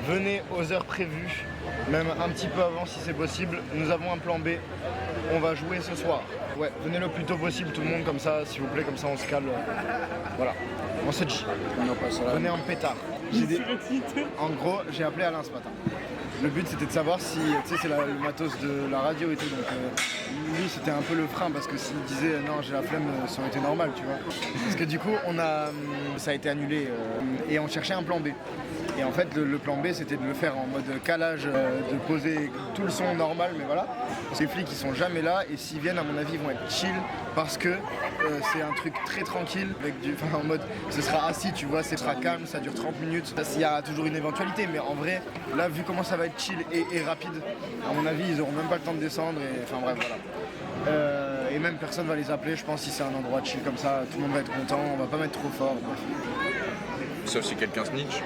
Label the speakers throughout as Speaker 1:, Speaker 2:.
Speaker 1: venez aux heures prévues, même un petit peu avant si c'est possible. Nous avons un plan B, on va jouer ce soir. Ouais, venez le plus tôt possible tout le monde, comme ça, s'il vous plaît, comme ça on se cale. Voilà, on se dit. Venez en pétard. En gros, j'ai appelé Alain ce matin. Le but c'était de savoir si, tu sais, c'est le matos de la radio et tout, donc lui c'était un peu le frein parce que s'il disait non j'ai la flemme, ça aurait été normal, tu vois. Parce que du coup ça a été annulé et on cherchait un plan B. Et en fait le plan B c'était de le faire en mode calage, de poser tout le son normal, mais voilà. Les flics ils sont jamais là et s'ils viennent à mon avis ils vont être chill parce que c'est un truc très tranquille, avec en mode ce sera assis, tu vois, ce sera calme, ça dure 30 minutes. Il y a toujours une éventualité, mais en vrai là vu comment ça va être chill et rapide, à mon avis ils auront même pas le temps de descendre et enfin bref voilà. Et même personne va les appeler, je pense, si c'est un endroit chill comme ça, tout le monde va être content, on va pas mettre trop fort. Bref.
Speaker 2: Sauf si quelqu'un snitch.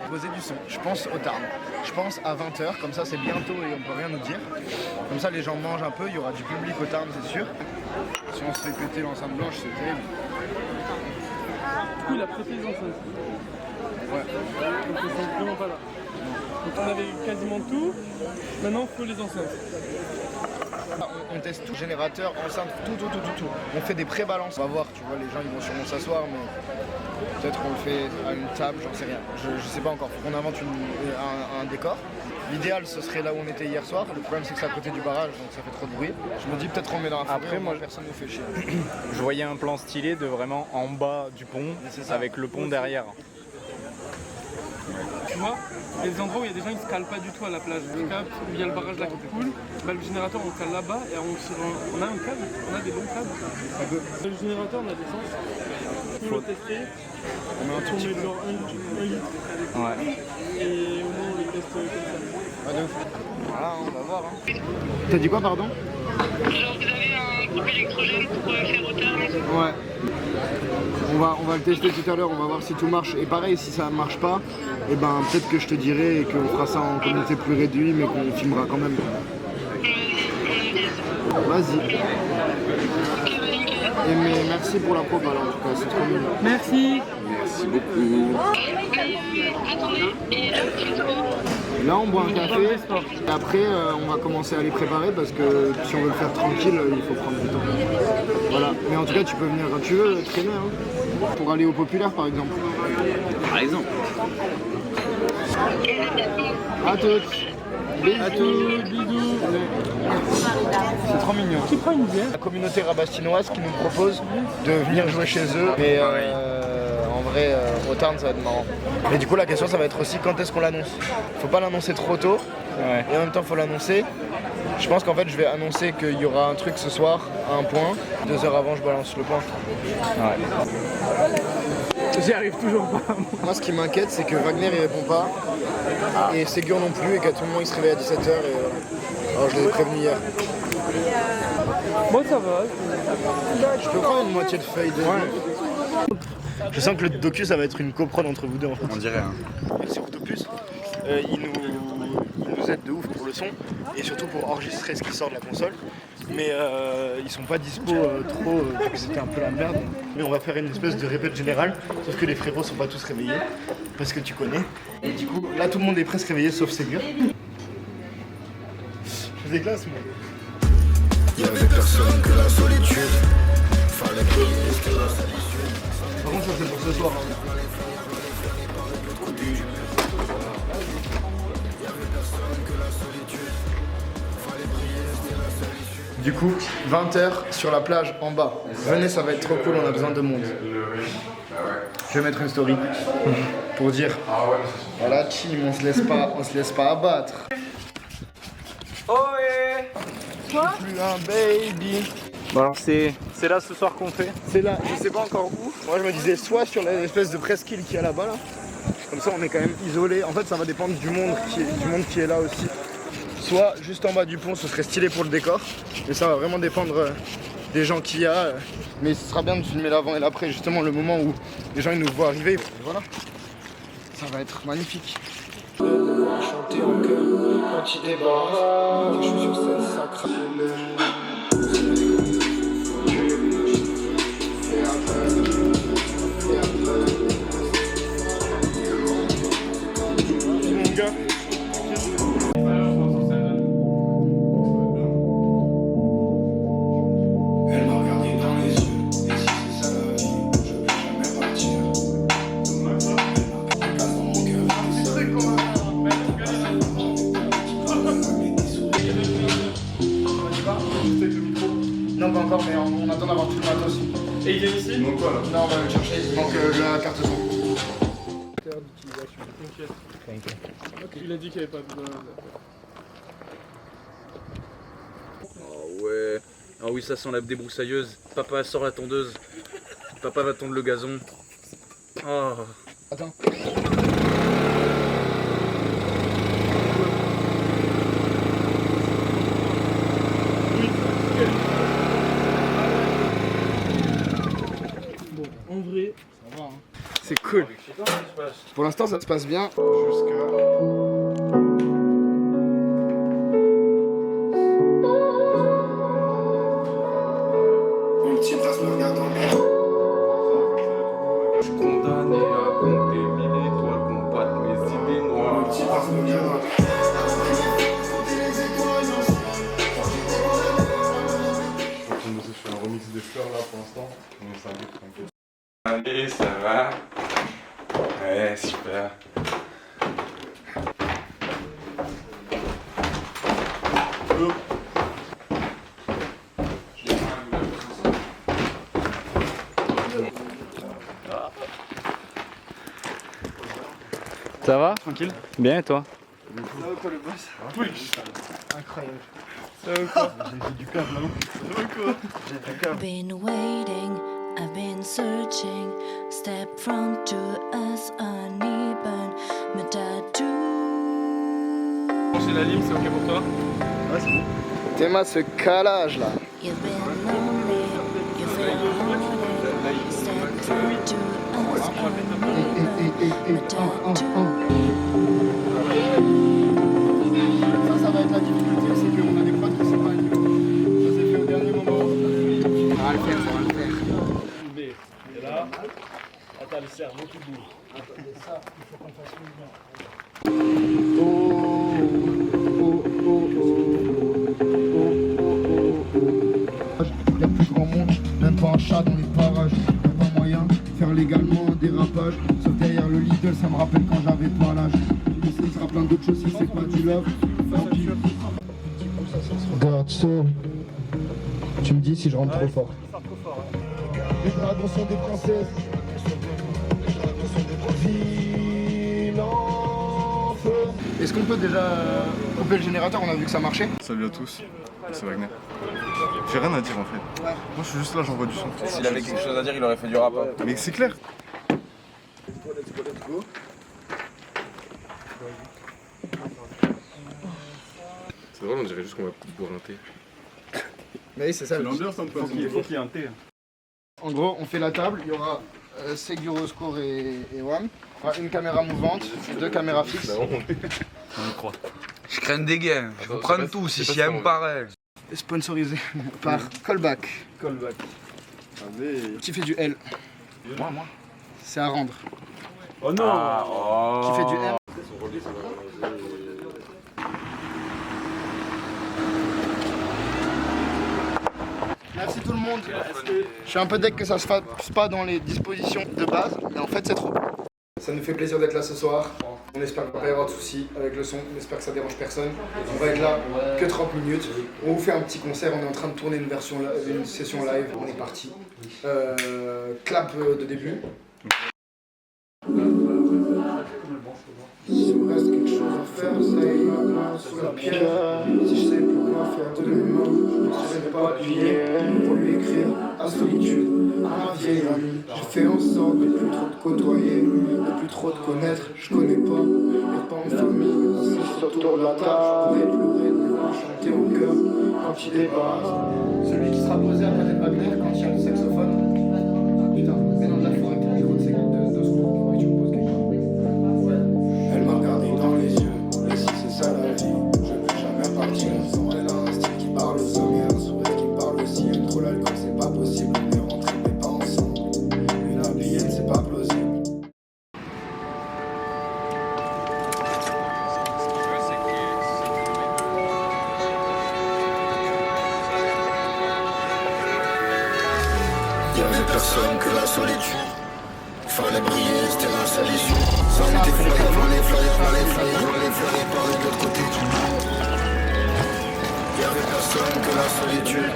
Speaker 1: Poser du son, je pense au Tarn. Je pense à 20h, comme ça c'est bientôt et on peut rien nous dire. Comme ça les gens mangent un peu, il y aura du public au Tarn c'est sûr. Si on se fait péter l'enceinte blanche c'est terrible.
Speaker 3: Du coup il a prêté les enceintes.
Speaker 1: Ouais.
Speaker 3: Donc ils sont vraiment pas là. Donc on avait eu quasiment tout, maintenant il faut les enceintes.
Speaker 1: On teste tout, générateur, enceinte, tout. On fait des pré-balances. On va voir, tu vois, les gens ils vont sûrement s'asseoir, mais peut-être qu'on le fait à une table, j'en sais rien. Je sais pas encore, faut qu'on invente un décor. L'idéal ce serait là où on était hier soir. Le problème c'est que c'est à côté du barrage, donc ça fait trop de bruit. Je me dis peut-être qu'on le met dans la forêt.
Speaker 2: Après moi
Speaker 1: personne nous fait chier.
Speaker 2: Je voyais un plan stylé de vraiment en bas du pont, avec le pont derrière.
Speaker 3: Tu vois, il y a des endroits où il y a des gens qui ne se calent pas du tout à la plage. Où il y a le barrage là qui coule, bah, le générateur on le cale là-bas et on a un câble, on a des longs câbles. Le générateur on a des sens. Faut le tester.
Speaker 1: On met un tout petit peu.
Speaker 3: Genre 1 litre.
Speaker 2: Ouais.
Speaker 3: Et au moins on les teste comme ça.
Speaker 1: Ah, de ouf. Voilà, on va voir. Hein. T'as dit quoi, pardon?
Speaker 4: Genre vous avez un groupe électrogène pour faire au Tarn?
Speaker 1: Ouais. On va le tester tout à l'heure, on va voir si tout marche. Et pareil, si ça marche pas, et ben peut-être que je te dirai et qu'on fera ça en comité plus réduit, mais qu'on filmera quand même. Vas-y. Et mais merci pour la probe alors, en tout cas, c'est trop mignon.
Speaker 3: Merci.
Speaker 2: Merci beaucoup.
Speaker 4: Attendez, et là c'est quoi?
Speaker 1: Là on boit un café, et après on va commencer à les préparer parce que si on veut le faire tranquille, il faut prendre du temps. Voilà, mais en tout cas tu peux venir quand tu veux traîner, hein, pour aller au populaire par exemple.
Speaker 2: Par exemple.
Speaker 1: À toutes. À tous, bisous. C'est trop mignon.
Speaker 3: Qui prend une bière?
Speaker 1: La communauté rabastinoise qui nous propose de venir jouer chez eux. Mais en vrai, au Tarn, ça va être marrant. Mais du coup, la question, ça va être aussi quand est-ce qu'on l'annonce. Faut pas l'annoncer trop tôt.
Speaker 2: Ouais.
Speaker 1: Et en même temps, faut l'annoncer. Je pense qu'en fait, je vais annoncer qu'il y aura un truc ce soir à un point. 2 heures avant, je balance le point.
Speaker 2: Ouais.
Speaker 3: J'y arrive toujours pas.
Speaker 1: Moi, ce qui m'inquiète, c'est que Wagner, il répond pas. Et Ségur non plus. Et qu'à tout moment, il se réveille à 17h. Et voilà. Alors, je l'avais prévenu hier.
Speaker 3: Moi ça va.
Speaker 1: Je peux prendre une moitié de feuille de... Je sens que le docu ça va être une coprode entre vous deux en fait.
Speaker 2: On dirait. Hein.
Speaker 1: Merci Octopus. Il nous aide de ouf pour le son et surtout pour enregistrer ce qui sort de la console. Mais ils sont pas dispo trop vu que c'était un peu la merde. Mais on va faire une espèce de répète générale. Sauf que les frérots sont pas tous réveillés. Parce que tu connais. Et du coup là tout le monde est presque réveillé sauf Ségur. Je fais des glaces moi.
Speaker 5: Y'avait personne que la solitude. Fallait prier que la solitude.
Speaker 1: Par contre ça c'est pour ce soir. Du coup, 20h sur la plage en bas. Venez, ça va être trop cool, on a besoin de monde. Je vais mettre une story pour dire voilà, team, on se laisse pas abattre.
Speaker 2: Ohé.
Speaker 3: Quoi?
Speaker 1: Plus un baby.
Speaker 2: Bon alors c'est là ce soir qu'on fait.
Speaker 1: C'est là, je sais pas encore où. Moi je me disais soit sur l'espèce de presqu'île qu'il y a là-bas là. Comme ça on est quand même isolé. En fait ça va dépendre du monde qui est là aussi. Soit juste en bas du pont, ce serait stylé pour le décor. Mais ça va vraiment dépendre des gens qu'il y a. Mais ce sera bien de filmer l'avant et l'après, justement le moment où les gens ils nous voient arriver. Et voilà, ça va être magnifique. Chanter en chœur quand il débarque. Je suis sur scène, ça craque.
Speaker 3: quoi là?
Speaker 1: Non, on va le chercher, il manque la carte son.
Speaker 3: Il a dit qu'il n'y avait pas de...
Speaker 6: Oh ouais. Ah oui, ça sent la débroussailleuse. Papa sort la tondeuse. Papa va tondre le gazon. Oh.
Speaker 1: Attends.
Speaker 3: Bon, en vrai,
Speaker 1: Ça va, hein.
Speaker 3: c'est cool.
Speaker 1: Pour l'instant, ça se passe bien. Jusqu'à...
Speaker 5: Mon petit prince me regarde en l'air.
Speaker 6: Je suis condamné à compter 1000 étoiles, combattre mes idées noires.
Speaker 5: Mon petit prince me regarde en l'air.
Speaker 7: Je suis en train de bosser sur un remix des fleurs là pour l'instant. On est samedi, tranquille. Allez, ça va. Ouais, super.
Speaker 2: Ça va?
Speaker 3: Tranquille.
Speaker 2: Bien et toi?
Speaker 3: Ça va quoi le boss?
Speaker 1: Incroyable.
Speaker 3: Ça va quoi?
Speaker 1: J'ai du câble, hein.
Speaker 3: Ça va quoi?
Speaker 8: I've been waiting, I've been searching. Step front to us uneven. My tattoo.
Speaker 3: Manger la lime, c'est ok pour toi?
Speaker 1: Ouais, c'est bon. Théma, ce calage là.
Speaker 8: You've been lonely, you feel lonely. Step front to us uneven. My tattoo.
Speaker 1: Ça va être la difficulté, c'est qu'on a des prods qui sont pas à niveau. Ça s'est fait au dernier moment. Ça va le faire, ça va le faire.
Speaker 3: Et là, attends le cerveau qui bouge.
Speaker 1: Attendez ça, il faut qu'on fasse une bien. Y'a plus grand monde, même pas un chat dans les parages. Y'a pas moyen de faire légalement un dérapage. Sauf derrière le Lidl, ça me rappelle quand j'avais pas l'âge. Il sera plein d'autres choses si c'est pas du love. Regarde ça. Tu me dis si je rentre trop fort. Les dragons sont des princesses. Est-ce qu'on peut déjà couper le générateur? On a vu que ça marchait.
Speaker 7: Salut à tous, c'est Wagner. J'ai rien à dire en fait. Moi je suis juste là, j'envoie du son.
Speaker 6: S'il avait quelque chose à dire, il aurait fait du rap.
Speaker 7: Mais c'est clair.
Speaker 1: Let's go.
Speaker 7: C'est drôle, on dirait juste qu'on va boire un thé.
Speaker 1: Mais oui, c'est ça.
Speaker 7: l'ambiance un peu. Faut qu'il y ait un thé.
Speaker 1: En gros, on fait la table. Il y aura Seguro, Score et WAM. Il y aura une caméra mouvante, deux caméras fixes.
Speaker 7: On y croit.
Speaker 6: Je crains des gains. Je vous prends tout si c'est un pareil.
Speaker 1: Sponsorisé par Callback.
Speaker 7: Callback. Allez.
Speaker 1: Qui fait du L.
Speaker 6: Moi.
Speaker 1: C'est à rendre.
Speaker 3: Oh non!
Speaker 1: Qui fait du R. Merci tout le monde. Je suis un peu deck que ça se fasse pas dans les dispositions de base, mais en fait c'est trop. Ça nous fait plaisir d'être là ce soir. On espère qu'il ne va pas y avoir de soucis avec le son. On espère que ça dérange personne. On va être là que 30 minutes. On vous fait un petit concert. On est en train de tourner une session live. On est parti. Clap de début. S'il me reste quelque chose à faire, ça y est, maintenant sur la pierre. Si je sais plus quoi faire de mes mains, je ne serai pas appuyé pour lui écrire à solitude, à ma vieille amie. J'ai fait en sorte de plus trop te côtoyer, de plus trop te connaître. Je connais pas, mais pas en famille. Si je autour de la table, je pourrais pleurer, de chanter au cœur quand il débarque. Celui qui sera posé à côté de Wagner quand il y a le saxophone. Ah putain, mais non, là il faudrait que le micro de secours, faudrait que tu me poses quelque chose. Elle m'a regardé dans les yeux, et si c'est ça la vie, je ne vais jamais partir sans elle a un style qui parle aux hommes et un sourire qui parle aussi. Elle trop l'alcool, c'est pas possible, on est rentrés mais pas ensemble. Une habillette, c'est pas plausible.
Speaker 5: Y'avait personne que la solitude. Fallait briller, c'était la solution. Ça m'était fallait par de l'autre côté du monde. Y'avait personne que la solitude.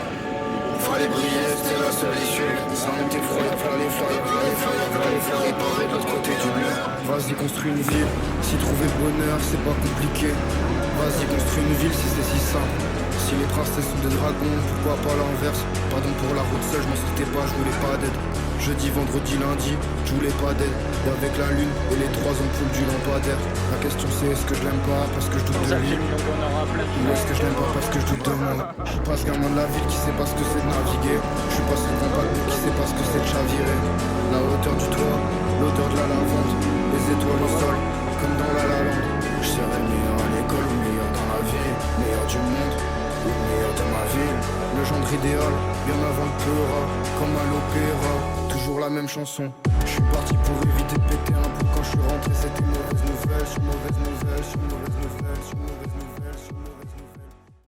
Speaker 5: Fallait briller, c'était la seule issue. Ça en était froid, y'a plein les fleurs, y'a plein les fleurs, y'a plein les fleurs. Et pareil de l'autre côté du mur. Vas-y, construis une ville. Si trouver le bonheur, c'est pas compliqué. Vas-y, construis une ville si c'est si simple. Si les princesses sont des dragons, pourquoi pas l'inverse? Pardon pour la route seule, je m'en sortais pas, je voulais pas d'aide. Jeudi, vendredi, lundi, je voulais pas d'aide. Et avec la lune et les 3 ampoules du lampadaire. La question c'est est-ce que je l'aime pas parce que je doute de lui, ou est-ce que je l'aime pas parce que je doute de moi. Je suis pas ce gamin de la ville qui sait pas ce que c'est de naviguer. Je suis pas ce grand paquebot qui sait pas ce que c'est de chavirer. La hauteur du toit, l'odeur de la lavande, les étoiles au sol, comme dans la lavande. Je serai le meilleur à l'école, le meilleur dans la vie, meilleur du monde, le meilleur de ma ville. Le gendre idéal, bien avant le pleura, comme à l'opéra, toujours la même chanson. Je suis parti pour éviter de péter un bout quand je suis rentré, c'était